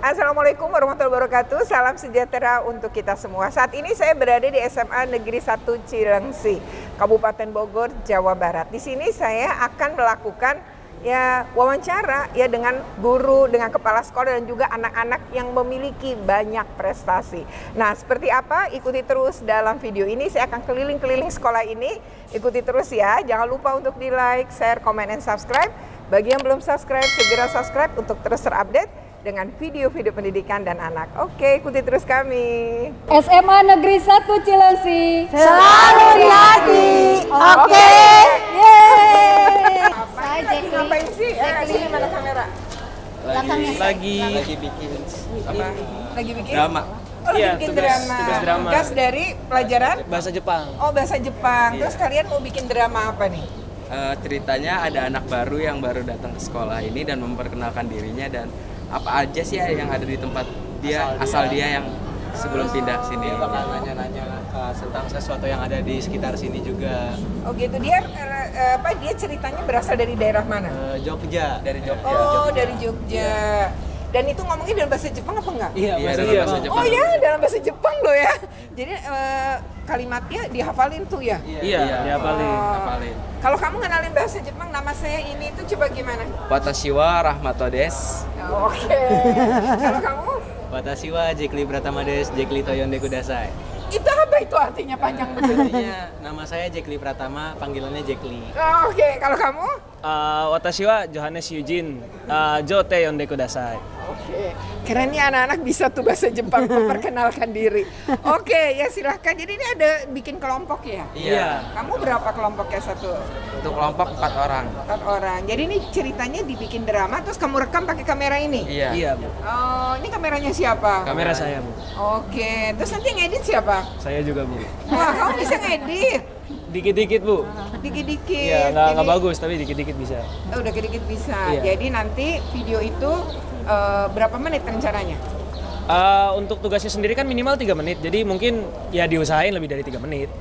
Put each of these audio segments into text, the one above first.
Assalamualaikum warahmatullahi wabarakatuh. Salam sejahtera untuk kita semua. Saat ini saya berada di SMA Negeri 1 Cilengsi, Kabupaten Bogor, Jawa Barat. Di sini saya akan melakukan wawancara dengan guru, dengan kepala sekolah dan juga anak-anak yang memiliki banyak prestasi. Nah, seperti apa? Ikuti terus dalam video ini. Saya akan keliling-keliling sekolah ini. Ikuti terus ya. Jangan lupa untuk di-like, share, comment, and subscribe. Bagi yang belum subscribe, segera subscribe untuk terus terupdate dengan video-video pendidikan dan anak. Oke, ikuti terus kami. SMA Negeri 1 Cilengsi. Selalu di hati. Oke. Yeay. Saya Jackie. Ngapain sih? Sini mana kamera? Lagi bikin apa? Lagi bikin Drama. Oh, lagi Iya, bikin tugas drama. drama. Tugas dari pelajaran? Bahasa Jepang. Oh, bahasa Jepang. Iya. Terus kalian mau bikin drama apa nih? Ceritanya ada anak baru yang baru datang ke sekolah ini dan memperkenalkan dirinya dan apa aja sih yang ada di tempat dia asal dia yang sebelum pindah ke sini. Dia bakal nanya-nanya tentang sesuatu yang ada di sekitar sini juga. Oh gitu, dia dia ceritanya berasal dari daerah mana? Jogja. Dari Jogja. Oh, dari Jogja. Dan itu ngomongnya dalam bahasa Jepang apa enggak? Iya, dalam bahasa Jepang. Oh ya, dalam bahasa Jepang loh ya. Jadi kalimatnya dihafalin tuh ya? Iya, hafalin. Kalau kamu ngenalin bahasa Jepang, nama saya ini tuh coba gimana? Watashi wa Rahmato des. Oke. Kalau kamu? Watashi wa Jekli Pratama des, Jekli Toyonde Kudasai. Itu apa itu artinya panjang betul? Artinya nama saya Jekli Pratama, panggilannya Jekli. Oke, kalau kamu? Watashi wa Johannes Yujin, Jote Yonde Kudasai. Oke, keren nih anak-anak bisa tuh bahasa Jepang memperkenalkan diri. Oke, ya silahkan. Jadi ini ada bikin kelompok ya? Iya. Kamu berapa kelompoknya satu? Untuk kelompok 4 orang. 4 orang. Jadi ini ceritanya dibikin drama, terus kamu rekam pakai kamera ini? Iya. Bu. Oh, ini kameranya siapa? Kamera saya, Bu. Oke, terus nanti yang edit siapa? Saya juga, Bu. Wah, kamu bisa ngedit? Dikit-dikit, Bu. Dikit-dikit. Iya, nggak Ini- bagus, tapi dikit-dikit bisa. Oh, udah dikit-dikit bisa. Iya. Jadi nanti video itu berapa menit rencananya? Untuk tugasnya sendiri kan minimal 3 menit, jadi mungkin ya diusahain lebih dari 3 menit.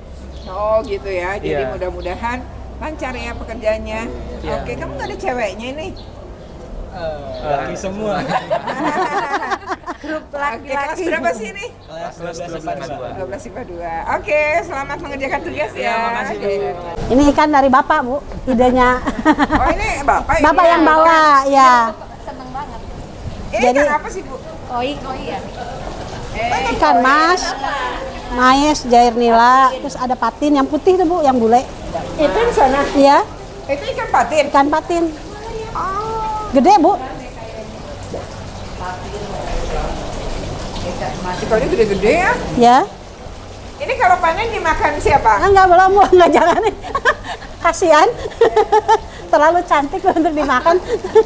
Oh gitu ya, jadi Iya. mudah-mudahan lancar ya pekerjaannya. Iya. Oke, kamu nggak ada ceweknya ini? Lagi semua. Grup laki-laki. Kelas berapa sih ini? Kelas 12 12 IPA 2. Oke, selamat mengerjakan tugas ya. makasih, Bu. Oke. Ini ikan dari Bapak, Bu, idenya. Oh ini Bapak ini Bapak ya? yang bawa, ya. Seneng banget. Ini Jadi- ikan apa sih Bu? Koi ya. Ikan mas, mais, jair nila, terus ada patin yang putih tuh, Bu, yang bule. Itu di sana. Iya, Itu ikan patin. ikan patin. Oh, Gede, Bu. ikannya gede-gede ya. Ya. Ini kalau panen dimakan siapa? Enggak, belum, Bu. Enggak, jangan. Kasihan. Terlalu cantik untuk dimakan.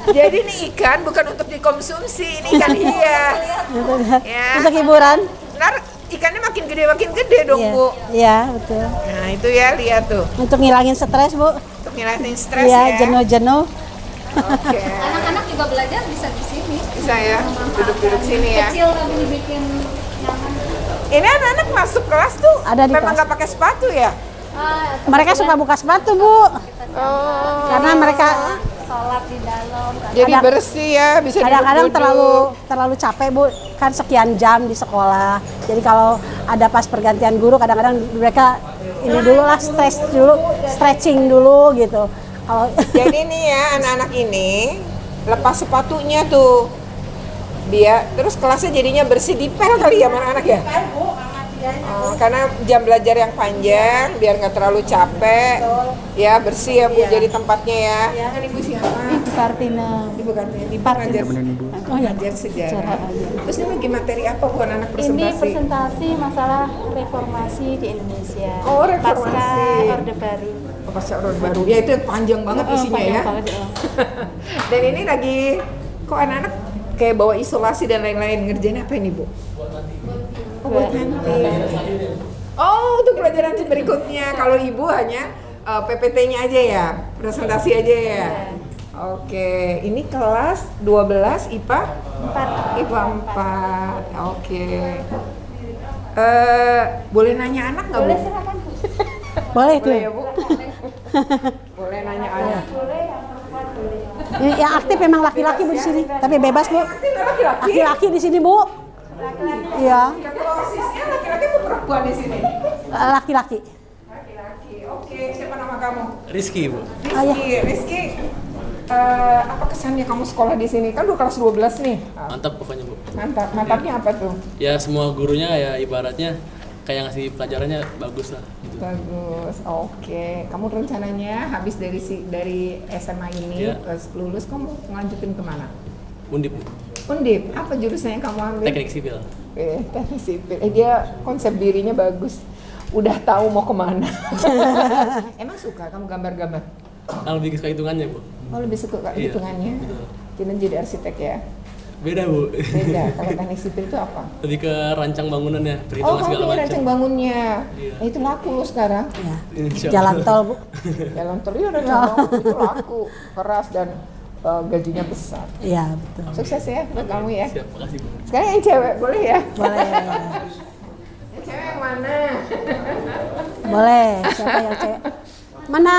Jadi ini ikan bukan untuk dikonsumsi, ini ikan hias. Ya. Untuk hiburan. Ntar ikannya makin gede dong Iya, Bu. iya, betul. Nah itu ya, lihat tuh. Untuk ngilangin stres, Bu. Untuk ngilangin stres Iya, ya. jenuh-jenuh. Oke. Anak-anak juga belajar bisa di sini. Bisa ya, duduk-duduk sini ya. Kecil tapi dibikin nyaman. Ini anak-anak masuk kelas tuh Ada di memang kelas. nggak pakai sepatu ya? Mereka suka buka sepatu, Bu. Oh. Karena mereka Sholat di dalam. Jadi Kadang- bersih ya, bisa kadang-kadang duduk-duduk. terlalu capek, Bu, kan sekian jam di sekolah. Jadi kalau ada pas pergantian guru, kadang-kadang mereka ini dulu lah, stretching dulu gitu. Kalau Jadi nih ya anak-anak ini lepas sepatunya tuh, dia terus kelasnya jadinya bersih, dipel kali ya anak-anak ya? Oh, karena jam belajar yang panjang biar nggak terlalu capek, ya bersih ya Bu, jadi tempatnya ya. Kan Ibu siapa? Kartina, Ibu Kartini, Ibu ngajar, oh ya, ngajar sejarah. sejarah aja. Terus ini bagi materi apa Bu anak Ini presentasi? presentasi masalah reformasi di Indonesia. Oh, reformasi. Pasca Orde Baru. Oh, pasca Orde Baru. Ya itu panjang banget isinya panjang ya. banget, ya. Dan ini lagi kok anak-anak kayak bawa isolasi dan lain-lain, ngerjain apa ini Bu? Oh, buat nanti. Oh, untuk pelajaran berikutnya. Kalau Ibu hanya PPT-nya aja ya, presentasi aja ya. Oke, ini kelas 12 IPA 4. IPA 4. Oke. Boleh nanya anak nggak Bu? Boleh silakan. boleh tuh. Boleh ya Bu? Boleh nanya anak. Boleh yang perempuan boleh. Yang aktif memang laki-laki Bu di sini, tapi bebas Bu. Laki-laki di sini Bu. Iya. Kalau OSIS-nya laki-laki atau perempuan di sini? Laki-laki. Laki-laki. Oke, siapa nama kamu? Rizky, Bu. Rizky, apa kesannya kamu sekolah di sini? Kan udah kelas 12 nih. Mantap pokoknya, Bu. Mantapnya apa tuh? Ya semua gurunya ya ibaratnya kayak ngasih pelajarannya bagus lah. Gitu. Bagus, oke. Kamu rencananya habis dari SMA ini, Iya. terus lulus kamu ngelanjutin kemana? Undip, Bu. Undip, apa jurusan yang kamu ambil? Teknik sipil. Teknik sipil. Dia konsep dirinya bagus. Udah tahu mau kemana. Emang suka kamu gambar-gambar? Nah, lebih suka hitungannya, Bu. Oh, lebih suka Iya, hitungannya? betul. Kira jadi arsitek ya? Beda, Bu. Beda. Kalau teknik sipil itu apa? Lebih ke rancang bangunannya, Oh, perhitungan segala kamu macam. rancang bangunnya. Iya. Nah, itu laku loh sekarang. Ya. Insya Jalan Allah. tol Bu. Jalan tol ya rancang bangun itu laku, keras dan gajinya besar. Iya betul. Sukses ya buat kamu ya. Siap, makasih, Bu. Sekarang yang cewek boleh ya? Boleh. Yang cewek yang mana? Boleh. Siapa yang cewek? Mana?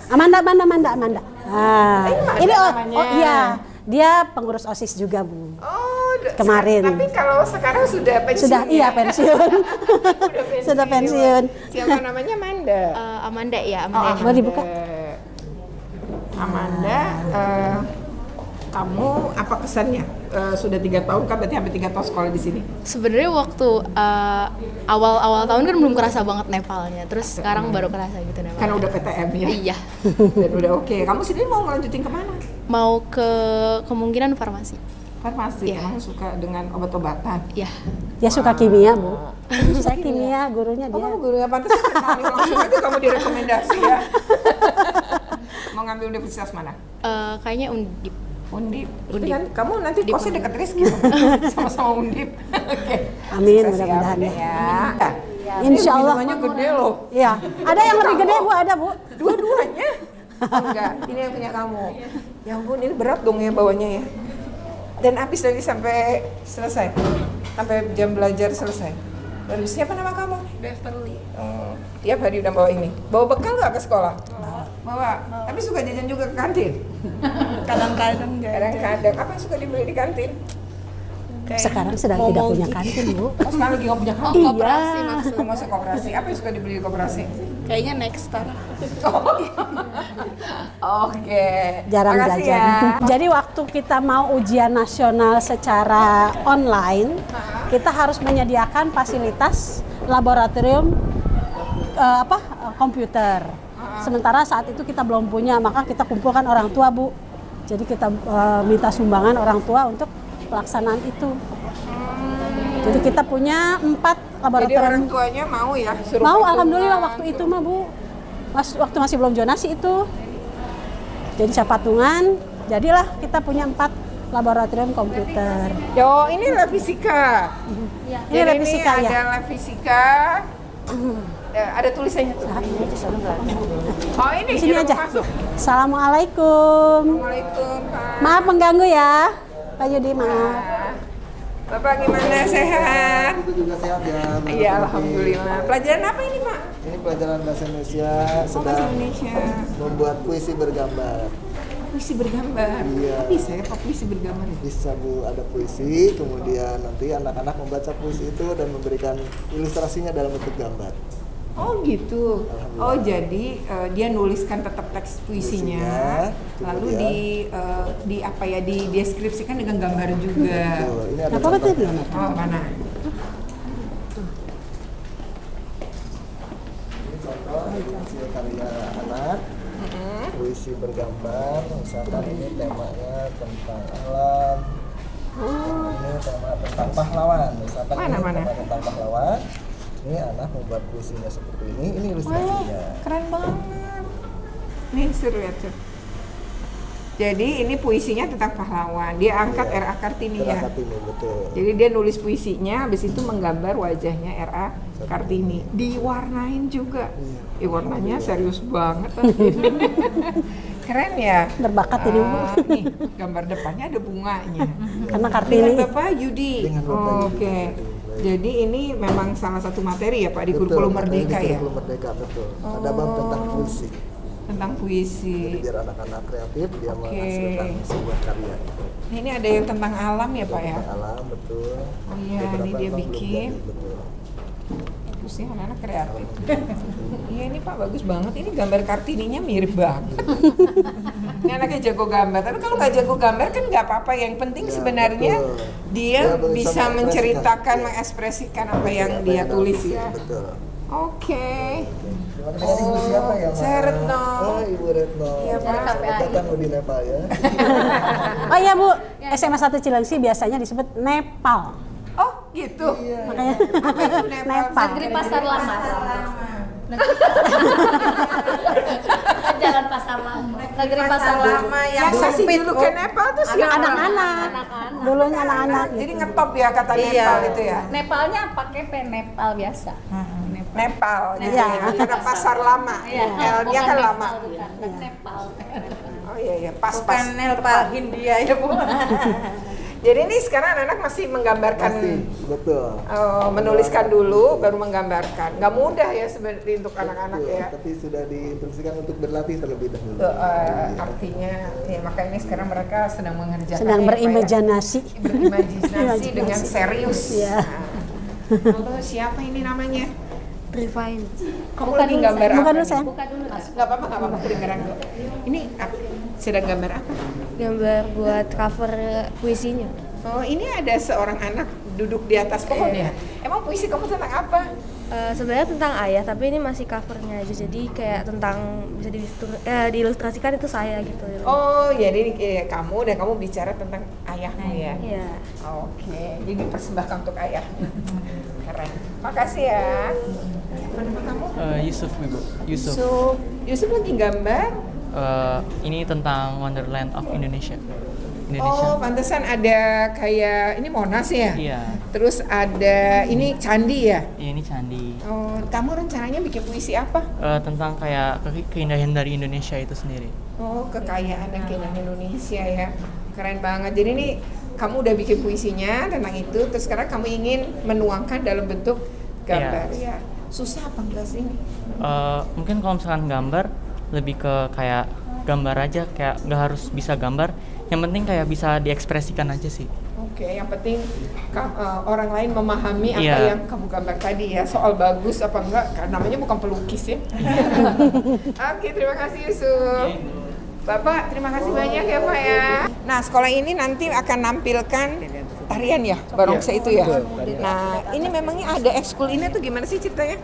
Amanda. Ini namanya. iya. Dia pengurus OSIS juga Bu. Oh, Kemarin. Tapi kalau sekarang sudah pensiun. Sudah iya ya? pensiun. Sudah pensiun. Siapa namanya Amanda? Amanda ya, Oh, Mau dibuka? Amanda, kamu apa kesannya? Sudah 3 tahun kan, berarti hampir 3 tahun sekolah di sini. Sebenarnya waktu awal-awal tahun kan belum kerasa banget Nepalnya, terus sekarang baru kerasa gitu Nepal. Karena udah PTM ya. Iya. Dan udah oke. Kamu sendiri mau ngelanjutin kemana? Mau ke kemungkinan farmasi. Farmasi. Iya. Kamu suka dengan obat-obatan. Iya. Dia suka kimia Bu. Saya kimia, gurunya Oh, dia. kamu gurunya pantas kenali langsung aja kamu direkomendasi ya. Mau ngambil universitas mana? Kayaknya Undip. Undip. Undip. Kan kamu nanti Undip, kosnya Undip. dekat Rizky. Sama-sama Undip. Oke. Amin, Sukses mudah-mudahan ya. ya. Ya. Insya Allah. Minumannya gede loh. Iya. Ada yang lebih gede Bu, ada Bu. Dua-duanya? Oh, enggak, ini yang punya kamu. Ya ampun, ini berat dong ya bawanya ya. Dan habis tadi sampai selesai? Sampai jam belajar selesai? Lalu siapa nama kamu? Beverly. Oh, tiap hari udah bawa ini? Bawa bekal nggak ke sekolah? Bawa. Tapi suka jajan juga ke kantin? Kadang-kadang Kadang-kadang. Apa yang suka dibeli di kantin? Sekarang sedang tidak punya kantin Bu. Oh, sekarang lagi nggak punya Oh, kantin? koperasi maksudnya. Kamu masuk koperasi. Apa yang suka dibeli di koperasi? Kayaknya next star. Oke. Jarang Makasih jajan. ya. Jadi waktu kita mau ujian nasional secara online, kita harus menyediakan fasilitas laboratorium komputer. Sementara saat itu kita belum punya, maka kita kumpulkan orang tua Bu. Jadi kita minta sumbangan orang tua untuk pelaksanaan itu. Jadi kita punya 4 Jadi orang laboratorium. tuanya mau ya? Suruh Mau perhitungan, alhamdulillah waktu itu mah Bu. Waktu masih belum zonasi itu. Jadi saya patungan, jadilah kita punya 4 laboratorium komputer. Yo, ini lab fisika. Ini Jadi lab fisika ini ya. ada lab fisika. Ada tulisannya tuh. Oh, ini Di sini kita mau aja. masuk. Assalamualaikum. Assalamualaikum, Pak. Maaf mengganggu ya, Pak Yudi, maaf. Bapak gimana, sehat? Itu juga sehat ya. Bapak Iya, Yudi. alhamdulillah. Pelajaran apa ini, Pak? Ini pelajaran bahasa Indonesia Oh, bahasa sedang Indonesia. membuat puisi bergambar. Puisi bergambar. Iya. Kok bisa ya, Pak, puisi bergambar ya? Bisa Bu, ada puisi, kemudian nanti anak-anak membaca puisi itu dan memberikan ilustrasinya dalam bentuk gambar. Oh gitu. Alhamdulillah. Oh jadi dia nuliskan tetap teks puisinya, Puisinya, lalu kemudian- di apa ya dideskripsikan dengan gambar juga. Betul. Ini ada Apa betul contohnya. ini? Oh mana? Ini contoh hasil karya anak, puisi bergambar. Misalkan ini temanya tentang alam. Ini tema tentang pahlawan. Misalkan Mana, ini mana? tema tentang pahlawan. Ini anak membuat puisinya seperti ini. Ini ilustrasinya. Keren banget. Nih seru ya tuh. Jadi ini puisinya tentang pahlawan. Dia angkat Iya. R.A. Kartini ya. Kartini, betul. Jadi dia nulis puisinya, habis itu menggambar wajahnya R.A. Kartini. Diwarnain juga. Iya. Warnanya serius banget. Keren ya. Berbakat ini, Bu. Nih, gambar depannya ada bunganya. Karena Dengan Kartini. Bapak Yudi. Dengan Bapak Yudi. Oke. Jadi ini memang salah satu materi ya Pak di Betul, kurikulum materi Merdeka di ya. Kurikulum Merdeka, betul. Ada bab tentang puisi. Tentang Jadi puisi. biar anak-anak kreatif dia Oke. menghasilkan sebuah karya. Nah, ini ada yang tentang alam ya Pak ya? Tentang alam betul. Oh iya, Beberapa ini dia emang belum bikin. jadi, betul. Bagus ya, anak-anak kreatif. Iya ini Pak bagus banget. Ini gambar Kartininya mirip banget. Ini anaknya jago gambar. Tapi kalau nggak jago gambar kan nggak apa-apa. Yang penting Ya, sebenarnya betul. dia Dia bisa bisa menceritakan, mengekspresikan. mengekspresikan apa yang Apa dia yang tulis harus, ya. Betul. Oke. Terima kasih Ibu siapa ya? Saya Mas? Retno. Oh Ibu Retno. Iya, Pak. Selamat datang di Nepal ya. Oh iya Bu, SMA 1 Cilengsi biasanya disebut Nepal. Oh gitu. Makanya Apa itu Nepal? Nepal. Negeri Pasar Lama. Jalan Pasar Lama. Negeri Pasar Lama Yang sempit dulu ke Nepal tuh siapa? Anak-anak. Dulunya anak-anak. Jadi ngetop ya kata Nepal itu ya. Nepalnya pakai P Nepal biasa. Nepal, gitu Iya. ya. Karena pasar lama. L-nya kan lama. Bukan Nepal. Oh iya, pas-pas. Nepal Hindia ya Bu. Jadi ini sekarang anak-anak masih menggambarkan, Pasti, betul. menuliskan dulu, baru menggambarkan. Nggak mudah ya sebenarnya untuk anak-anak Betul, ya. Tapi sudah diinstruksikan untuk berlatih terlebih dahulu. Itu, artinya, ya makanya sekarang mereka sedang mengerjakan. Sedang berimajinasi. Berimajinasi dengan serius. Iya. Nah, lalu siapa ini namanya? Refine. Kamu lagi gambar apa? Bukan dulu nih? sayang. Buka dulu. Nggak apa-apa, kedengeran kok. Ini sedang gambar apa? Gambar buat cover puisinya. Oh, ini ada seorang anak duduk di atas pohon ya? Emang puisi kamu tentang apa? Sebenarnya tentang ayah, tapi ini masih covernya aja. Jadi kayak tentang bisa diilustrasikan itu saya gitu. Oh, jadi kamu bicara tentang ayahmu ya? Iya. Oke, jadi dipersembahkan untuk ayah. Keren. Makasih ya. Mana kamu? Yusuf Ibu. Yusuf. Yusuf lagi gambar. Ini tentang Wonderland of Indonesia. Oh, pantesan ada kayak ini Monas ya? Iya. Terus ada ini candi ya? Iya, ini candi. Oh, kamu rencananya bikin puisi apa? Tentang kayak keindahan dari Indonesia itu sendiri. Oh, kekayaan dan keindahan Indonesia ya. Keren banget. Jadi ini kamu udah bikin puisinya tentang itu, terus sekarang kamu ingin menuangkan dalam bentuk gambar ya. Susah apa enggak sih ini? Mungkin kalau misalkan gambar lebih ke kayak gambar aja, kayak nggak harus bisa gambar. Yang penting kayak bisa diekspresikan aja sih. Oke, yang penting orang lain memahami apa Iya. yang kamu gambar tadi ya. Soal bagus apa enggak, karena namanya bukan pelukis ya. Oke, terima kasih Yusuf. Bapak, terima kasih banyak ya Pak ya. Nah, sekolah ini nanti akan nampilkan tarian ya, barongsai itu ya. Nah, ini memangnya ada ekskul ini tuh gimana sih ceritanya?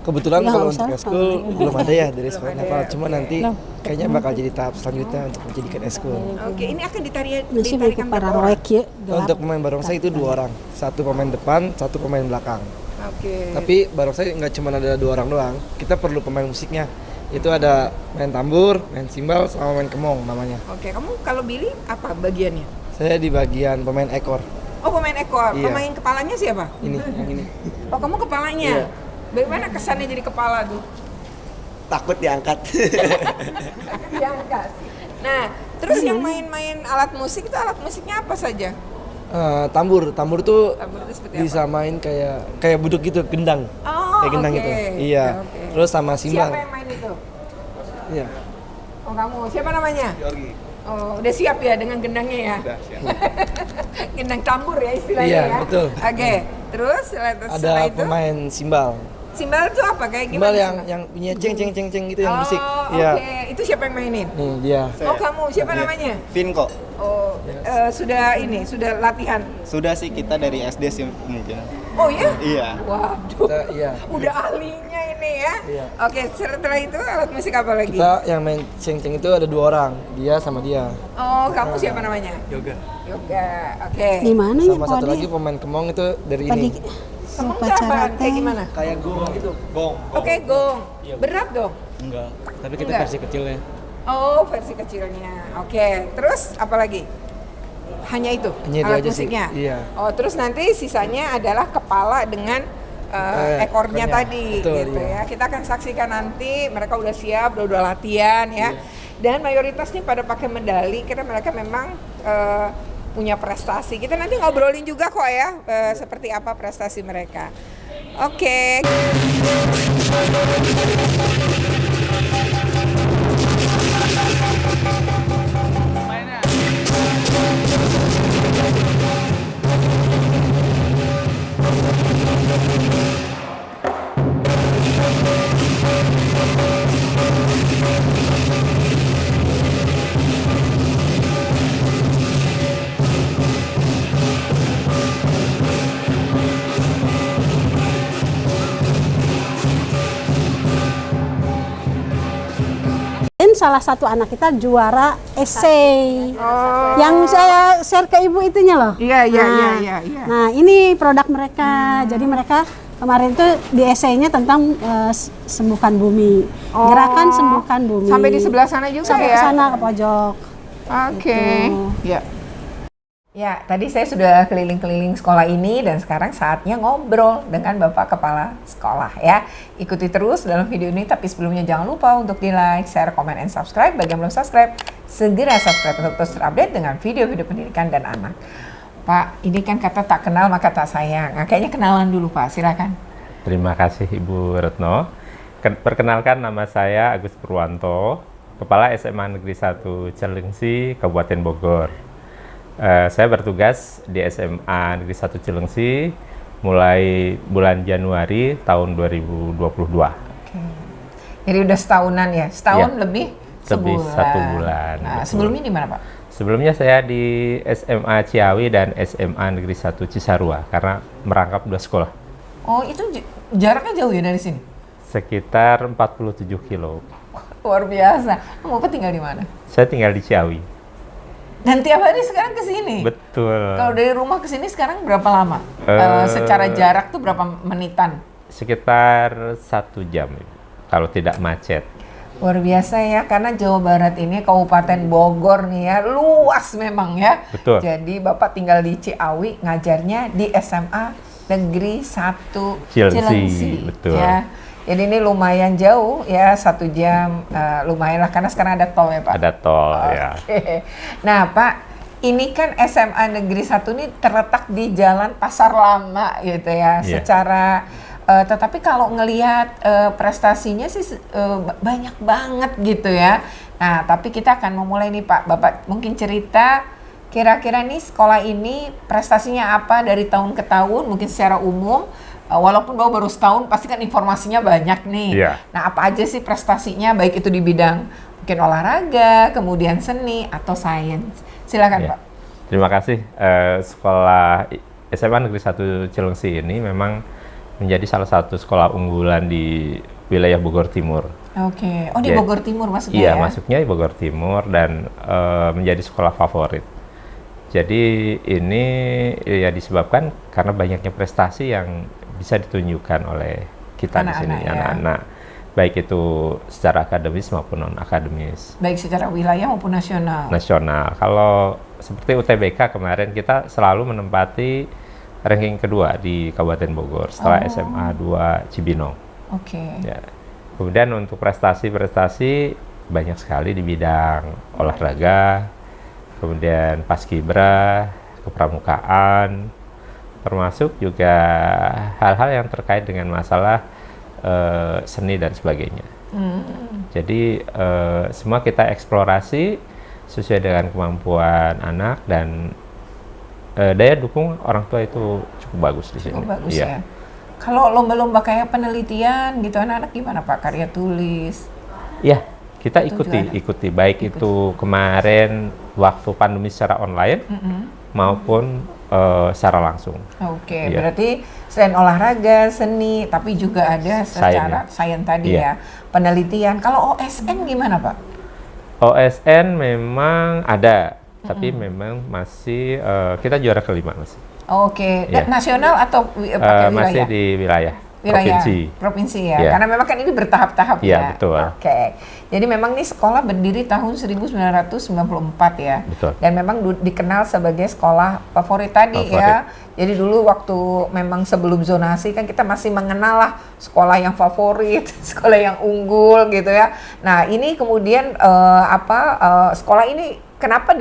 Kebetulan Ya, kalau nggak untuk usah. eskul belum ada ya dari sekolah ada. Nepal. Cuma nanti kayaknya bakal jadi tahap selanjutnya untuk menjadikan eskul. Oke, ini akan Nasi ditarikan para berapa orang? roek ya. Untuk pemain barongsai itu 2 orang, 1 pemain depan, 1 pemain belakang. Oke. Tapi barongsai nggak cuma ada 2 orang doang, kita perlu pemain musiknya. Itu ada main tambur, main simbal, sama main kemong namanya. Oke, kamu kalau Billy apa bagiannya? Saya di bagian pemain ekor. Oh, pemain ekor. Iya. Pemain kepalanya siapa? Ini, yang ini. Oh, kamu kepalanya. Iya. Bagaimana kesannya jadi kepala tuh? Takut diangkat. Diangkat. Nah, terus yang main-main alat musik itu alat musiknya apa saja? Tambur tuh Tambur itu seperti bisa main kayak buduk gitu, gendang. Oh, Kayak gendang oke. gitu. Iya. Oke. Terus sama simbal. Siapa yang main itu? Iya. Oh, kamu. Siapa namanya? Yorgi. Oh, udah siap ya dengan gendangnya ya? Udah siap. Gendang tambur ya istilahnya Iya, ya? betul. Oke. Terus setelah Ada itu, pemain simbal. simbal itu apa? Kayak gimana? Simbal yang punya ceng gitu yang berisik. Oh, Iya. oke. Itu siapa yang mainin? Nih dia. Oh, kamu. Siapa namanya? Vinko. Oh, sudah latihan. Sudah sih kita dari SD sih mungkin. Oh ya? Iya. Waduh. Iya. Udah ahlinya ini ya. Iya. Oke, setelah itu alat musik apa lagi? Kita yang main ceng itu ada 2 orang, dia sama dia. Oh, kamu siapa namanya? Yoga. Yoga. Oke. Di mana ya Sama satu lagi pemain kemong itu dari ini. Kamu upacara kayak gimana? Kayak gong gitu. Gong. Oke, gong. Berat dong? Enggak, tapi kita Enggak. versi kecilnya. Oh, versi kecilnya. Oke, terus apa lagi? Hanya itu, Hanya itu alat aja sih, musiknya. iya. Oh, terus nanti sisanya adalah kepala dengan ekornya ekornya. tadi, Betul, gitu iya. ya. Kita akan saksikan nanti mereka udah siap, udah latihan ya. Dan mayoritas nih pada pakai medali, karena mereka memang punya prestasi. Kita nanti ngobrolin juga kok ya, seperti apa prestasi mereka. Oke. salah satu anak kita juara essay. Yang saya share ke ibu itunya loh. Iya. Nah, ini produk mereka. Jadi mereka kemarin tuh di essay-nya tentang sembuhkan bumi. Gerakan sembuhkan bumi. Sampai di sebelah sana juga sampai ya? Sampai sana ke pojok. Oke. Gitu. Ya. Ya, tadi saya sudah keliling-keliling sekolah ini dan sekarang saatnya ngobrol dengan Bapak Kepala Sekolah ya. Ikuti terus dalam video ini, tapi sebelumnya jangan lupa untuk di like, share, comment, and subscribe. Bagi yang belum subscribe, segera subscribe untuk terus terupdate dengan video-video pendidikan dan anak. Pak, ini kan kata tak kenal maka tak sayang. Nah, kayaknya kenalan dulu Pak, silakan. Terima kasih Ibu Retno. Perkenalkan, nama saya Agus Purwanto, Kepala SMA Negeri 1 Cilengsi, Kabupaten Bogor. Saya bertugas di SMA Negeri 1 Cilengsi mulai bulan Januari tahun 2022. Oke. Jadi udah setahunan ya? Setahun lebih sebulan. Lebih 1 bulan. Nah, sebelumnya di mana Pak? Sebelumnya saya di SMA Ciawi dan SMA Negeri 1 Cisarua karena merangkap 2 sekolah. Oh, itu jaraknya jauh ya dari sini? Sekitar 47 kilo. Luar biasa. Bapak tinggal di mana? Saya tinggal di Ciawi. Dan tiap hari sekarang ke sini? Betul. Kalau dari rumah ke sini sekarang berapa lama? Secara jarak tuh berapa menitan? Sekitar 1 jam, kalau tidak macet. Luar biasa ya, karena Jawa Barat ini Kabupaten Bogor nih ya, luas memang ya. Betul. Jadi Bapak tinggal di Ciawi, ngajarnya di SMA Negeri 1 Cilengsi. Betul. Ya. Jadi ini lumayan jauh ya, 1 jam lumayan lah karena sekarang ada tol ya Pak. Ada tol ya. Nah Pak, ini kan SMA Negeri 1 ini terletak di Jalan Pasar Lama gitu ya. Secara tetapi kalau ngelihat prestasinya sih banyak banget gitu ya. Nah tapi kita akan memulai nih Pak. Bapak mungkin cerita kira-kira nih sekolah ini prestasinya apa dari tahun ke tahun mungkin secara umum. Walaupun baru setahun, pasti kan informasinya banyak nih. Yeah. Nah, apa aja sih prestasinya, baik itu di bidang mungkin olahraga, kemudian seni, atau sains. Silakan Pak. Terima kasih. Sekolah SMA Negeri 1 Cilengsi ini memang menjadi salah satu sekolah unggulan di wilayah Bogor Timur. Oke. Oh, di Bogor Timur maksudnya ya? Iya, masuknya di Bogor Timur dan menjadi sekolah favorit. Jadi ini ya disebabkan karena banyaknya prestasi yang bisa ditunjukkan oleh kita di sini, anak-anak, baik itu secara akademis maupun non akademis. Baik secara wilayah maupun nasional. Nasional. Kalau seperti UTBK kemarin kita selalu menempati ranking kedua di Kabupaten Bogor setelah SMA 2 Cibinong. Oke. Ya. Kemudian untuk prestasi-prestasi banyak sekali di bidang olahraga, kemudian paskibra, kepramukaan, termasuk juga hal-hal yang terkait dengan masalah seni dan sebagainya. Jadi semua kita eksplorasi sesuai dengan kemampuan anak dan daya dukung orang tua itu cukup bagus di sini. Cukup bagus ya. Kalau lomba-lomba kayak penelitian gitu anak-anak gimana Pak? Karya tulis? Ya, kita ikuti baik itu kemarin waktu pandemi secara online maupun secara langsung. Oke, berarti selain olahraga, seni, tapi juga ada secara sains tadi ya, penelitian. Kalau OSN gimana Pak? OSN memang ada, tapi memang masih kita juara kelima masih. Oke, nasional atau pakai wilayah? Masih di wilayah. Provinsi ya, karena memang kan ini bertahap-tahap ya. Betul. Oke, jadi memang nih sekolah berdiri tahun 1994 ya. Betul. Dan memang dikenal sebagai sekolah favorit tadi ya. Jadi dulu waktu memang sebelum zonasi kan kita masih mengenal lah sekolah yang favorit, sekolah yang unggul gitu ya. Nah ini kemudian sekolah ini kenapa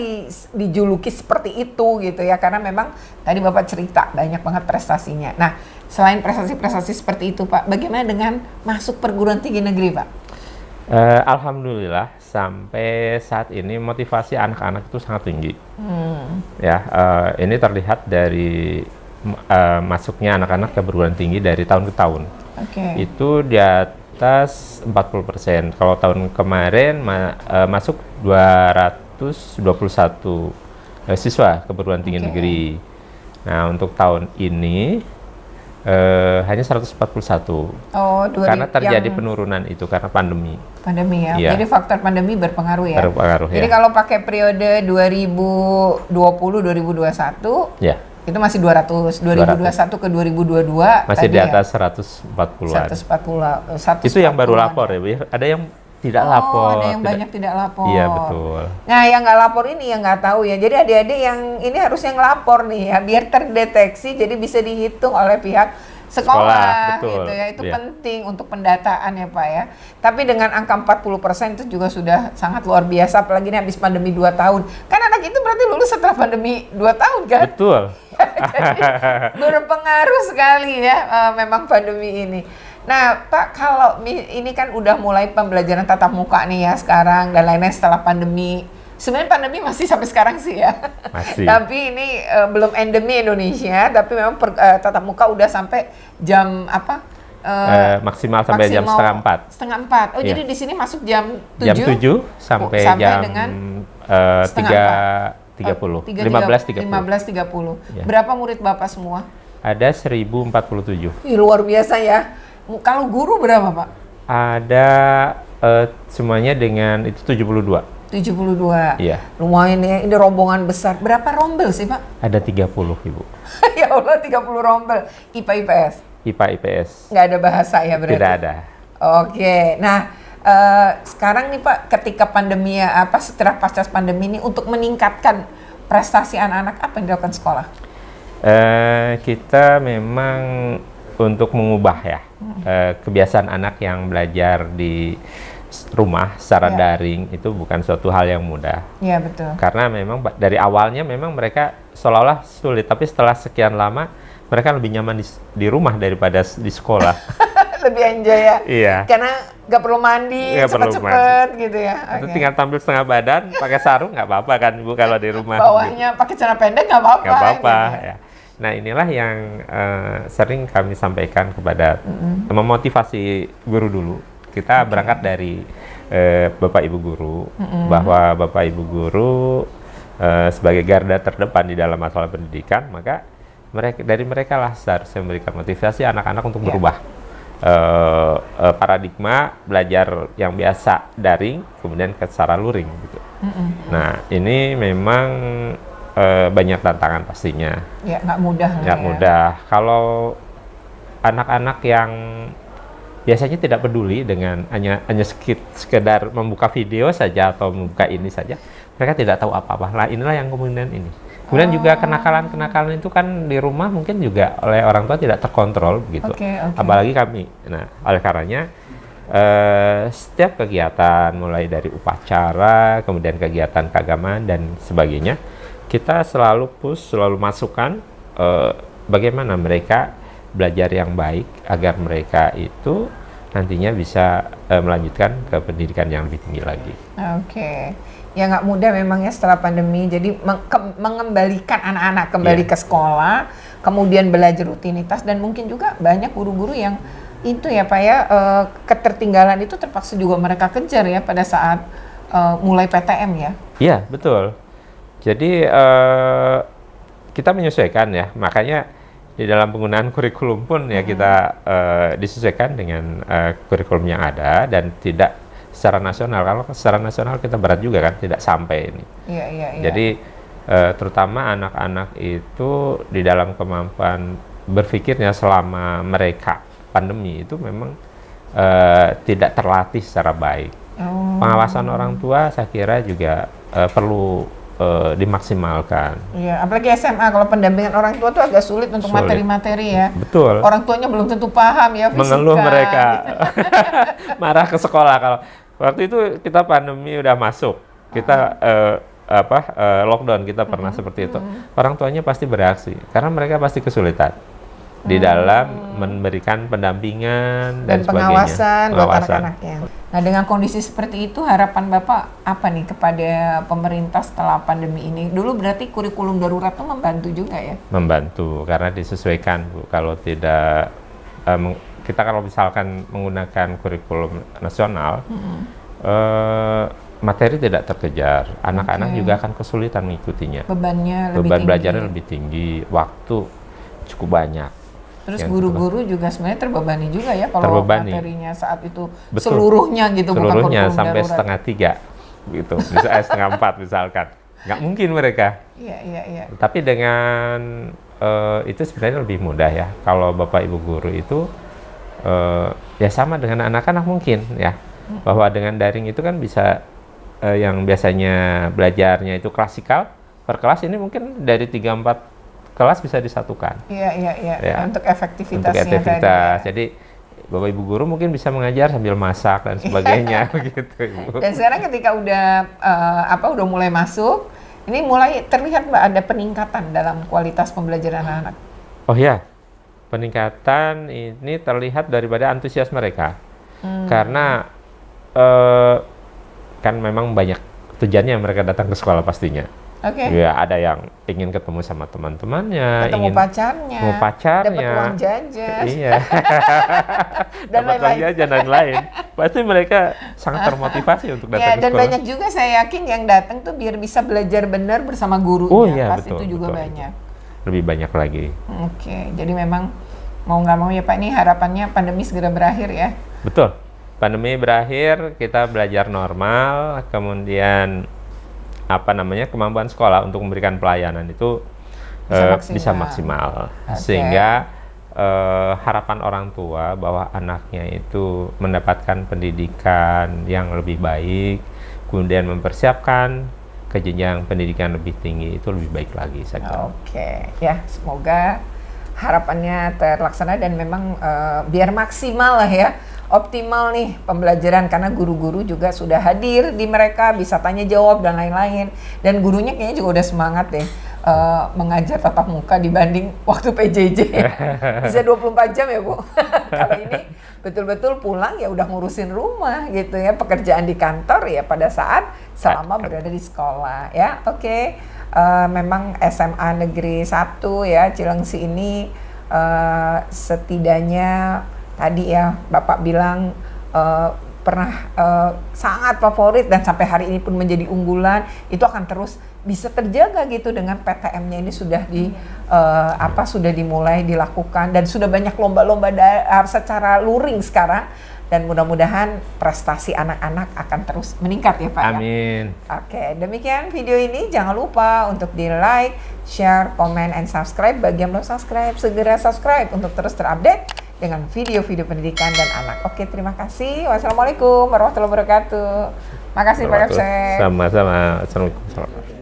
dijuluki seperti itu gitu ya, karena memang tadi Bapak cerita banyak banget prestasinya. Nah selain prestasi-prestasi seperti itu Pak, bagaimana dengan masuk perguruan tinggi negeri Pak? Alhamdulillah sampai saat ini motivasi anak-anak itu sangat tinggi. Ya, ini terlihat dari masuknya anak-anak ke perguruan tinggi dari tahun ke tahun. Itu di atas 40%. Kalau tahun kemarin masuk 221 siswa ke perguruan tinggi negeri. Nah, untuk tahun ini hanya 141. Oh, Karena terjadi penurunan itu karena pandemi. Pandemi ya. Iya. Jadi faktor pandemi berpengaruh ya. Berpengaruh, Jadi ya. kalau pakai periode 2020-2021, Ya, itu masih 200. 2021 ke 2022 masih tadi di atas 140-an. 140. Itu yang baru lapor ya, Bu. Ada yang tidak lapor. Ada yang banyak tidak lapor. Iya, betul. Nah, yang nggak lapor ini yang nggak tahu ya. Jadi adik-adik yang ini harusnya ngelapor nih ya, biar terdeteksi, jadi bisa dihitung oleh pihak sekolah betul. gitu ya. Itu Iya. penting untuk pendataan ya Pak ya. Tapi dengan angka 40% itu juga sudah sangat luar biasa, apalagi ini habis pandemi 2 tahun. Kan anak itu berarti lulus setelah pandemi 2 tahun kan? Betul. Jadi berpengaruh sekali ya memang pandemi ini. Nah Pak, kalau ini kan udah mulai pembelajaran tatap muka nih ya sekarang dan lain-lain setelah pandemi. Sebenarnya pandemi masih sampai sekarang sih ya. Masih. Tapi ini belum endemi Indonesia, tapi memang tatap muka udah sampai jam apa? Maksimal sampai jam setengah 4. Setengah 4. Oh, Iya. jadi di sini masuk jam 7? Jam 7 sampai jam dengan 3.30. 15.30. 15.30. Ya. Berapa murid Bapak semua? Ada 1047. Ih, luar biasa ya. Kalau guru berapa Pak? Ada semuanya dengan itu 72. 72. Iya. Lumayan ya, ini rombongan besar. Berapa rombel sih Pak? Ada 30, Ibu. Ya Allah, 30 rombel. IPA IPS? IPA IPS. Nggak ada bahasa ya berarti? Tidak ada. Oke. Nah, sekarang nih Pak, ketika pandemi setelah pasca pandemi ini, untuk meningkatkan prestasi anak-anak, apa yang dilakukan sekolah? Kita memang untuk mengubah ya kebiasaan anak yang belajar di rumah secara daring itu bukan suatu hal yang mudah. Iya, betul. Karena memang dari awalnya memang mereka seolah-olah sulit, tapi setelah sekian lama mereka lebih nyaman di rumah daripada di sekolah. Lebih enjoy ya? Iya. Karena nggak perlu mandi, Nggak perlu cepet-cepet gitu ya? Itu Oke. tinggal tampil setengah badan, pakai sarung nggak apa-apa kan Bu kalau di rumah. Bawahnya pakai celana pendek nggak apa-apa. Nggak apa-apa gitu. ya. Nah inilah yang sering kami sampaikan kepada memotivasi guru dulu. Kita berangkat dari Bapak Ibu guru, bahwa Bapak Ibu guru sebagai garda terdepan di dalam masalah pendidikan, maka dari mereka lah seharusnya memberikan motivasi anak-anak untuk berubah paradigma belajar yang biasa daring kemudian ke secara luring gitu. Nah ini memang banyak tantangan pastinya. Ya, nggak mudah lah Nggak ya. mudah. Kalau anak-anak yang biasanya tidak peduli dengan hanya sekedar membuka video saja atau membuka ini saja, mereka tidak tahu apa-apa. Nah, inilah yang kemudian ini. Kemudian juga kenakalan-kenakalan itu kan di rumah mungkin juga oleh orang tua tidak terkontrol begitu. Oke. Apalagi kami. Nah, oleh karenanya setiap kegiatan mulai dari upacara, kemudian kegiatan keagamaan dan sebagainya, kita selalu selalu masukkan bagaimana mereka belajar yang baik agar mereka itu nantinya bisa melanjutkan ke pendidikan yang lebih tinggi lagi. Oke. Ya nggak mudah memang ya setelah pandemi. Jadi mengembalikan anak-anak kembali ke sekolah, kemudian belajar rutinitas, dan mungkin juga banyak guru-guru yang itu ya Pak ya, ketertinggalan itu terpaksa juga mereka kejar ya pada saat mulai PTM ya. Iya, betul. Jadi kita menyesuaikan ya, makanya di dalam penggunaan kurikulum pun ya kita disesuaikan dengan kurikulum yang ada dan tidak secara nasional. Kalau secara nasional kita berat juga kan, tidak sampai ini. Iya. Jadi terutama anak-anak itu di dalam kemampuan berpikirnya selama mereka pandemi itu memang tidak terlatih secara baik. Pengawasan orang tua saya kira juga perlu dimaksimalkan. Iya, apalagi SMA kalau pendampingan orang tua tuh agak sulit untuk materi-materi ya. Betul. Orang tuanya belum tentu paham ya fisika. Mengeluh mereka. Marah ke sekolah kalau waktu itu kita pandemi udah masuk. Kita lockdown, kita pernah seperti itu. Orang tuanya pasti bereaksi karena mereka pasti kesulitan di dalam memberikan pendampingan dan pengawasan sebagainya. buat anak-anaknya. Nah, dengan kondisi seperti itu, harapan Bapak apa nih kepada pemerintah setelah pandemi ini? Dulu berarti kurikulum darurat itu membantu juga ya? Membantu, karena disesuaikan Bu. Kalau tidak, kita kalau misalkan menggunakan kurikulum nasional, materi tidak terkejar. Anak-anak juga akan kesulitan mengikutinya. Bebannya lebih Beban tinggi. belajarnya lebih tinggi, waktu cukup banyak. Terus Yang guru-guru juga sebenarnya terbebani juga ya kalau Terbebani. materinya saat itu Betul. seluruhnya gitu, bukan Seluruhnya kurikulum sampai darurat. setengah 3 gitu, misalnya setengah 4 misalkan. Nggak mungkin mereka. Iya. Tapi dengan itu sebenarnya lebih mudah ya. Kalau Bapak Ibu guru itu ya sama dengan anak-anak mungkin ya. Bahwa dengan daring itu kan bisa yang biasanya belajarnya itu klasikal per kelas, ini mungkin dari 3-4 kelas bisa disatukan. Iya. Ya. Untuk efektivitasnya Untuk efektivitas. tadi. Jadi Bapak Ibu guru mungkin bisa mengajar sambil masak dan sebagainya begitu, Ibu. Dan sekarang ketika udah udah mulai masuk, ini mulai terlihat Mbak ada peningkatan dalam kualitas pembelajaran anak-anak. Oh ya, peningkatan ini terlihat daripada antusias mereka. Karena kan memang banyak tujuannya mereka datang ke sekolah pastinya. Oke. Ya, ada yang ingin ketemu sama teman-temannya, Ketemu ingin pacarnya, mau pacarnya, dapat uang jajan. Iya. Dan Dapat uang lain-lain. jajan dan lain. Pasti mereka sangat termotivasi untuk datang Ya, ke dan sekolah. banyak juga saya yakin yang datang tuh biar bisa belajar benar bersama gurunya. Oh iya, Pasti betul, itu juga betul. banyak. Lebih banyak lagi. Oke, jadi memang mau nggak mau ya Pak, ini harapannya pandemi segera berakhir ya. Betul. Pandemi berakhir, kita belajar normal, kemudian kemampuan sekolah untuk memberikan pelayanan itu bisa maksimal. Oke. Sehingga harapan orang tua bahwa anaknya itu mendapatkan pendidikan yang lebih baik, kemudian mempersiapkan ke jenjang pendidikan lebih tinggi itu lebih baik lagi, saya kira. Oke, ya semoga harapannya terlaksana dan memang biar maksimal lah ya, optimal nih pembelajaran, karena guru-guru juga sudah hadir di mereka, bisa tanya jawab dan lain-lain, dan gurunya kayaknya juga udah semangat deh mengajar tatap muka dibanding waktu PJJ. Bisa 24 jam ya Bu. Kalau ini betul-betul pulang ya udah ngurusin rumah gitu ya, pekerjaan di kantor ya pada saat selama berada di sekolah ya. Oke. Memang SMA Negeri 1 ya Cilengsi ini setidaknya tadi ya Bapak bilang pernah sangat favorit dan sampai hari ini pun menjadi unggulan, itu akan terus bisa terjaga gitu dengan PTM-nya ini sudah sudah dimulai dilakukan dan sudah banyak lomba-lomba secara luring sekarang, dan mudah-mudahan prestasi anak-anak akan terus meningkat ya Pak. Amin. Ya? Oke, demikian video ini, jangan lupa untuk di like, share, comment, and subscribe. Bagi yang belum subscribe, segera subscribe untuk terus terupdate dengan video-video pendidikan dan anak. Oke, terima kasih. Wassalamualaikum warahmatullahi wabarakatuh. Makasih Pak Kapsen. Sama-sama. Assalamualaikum.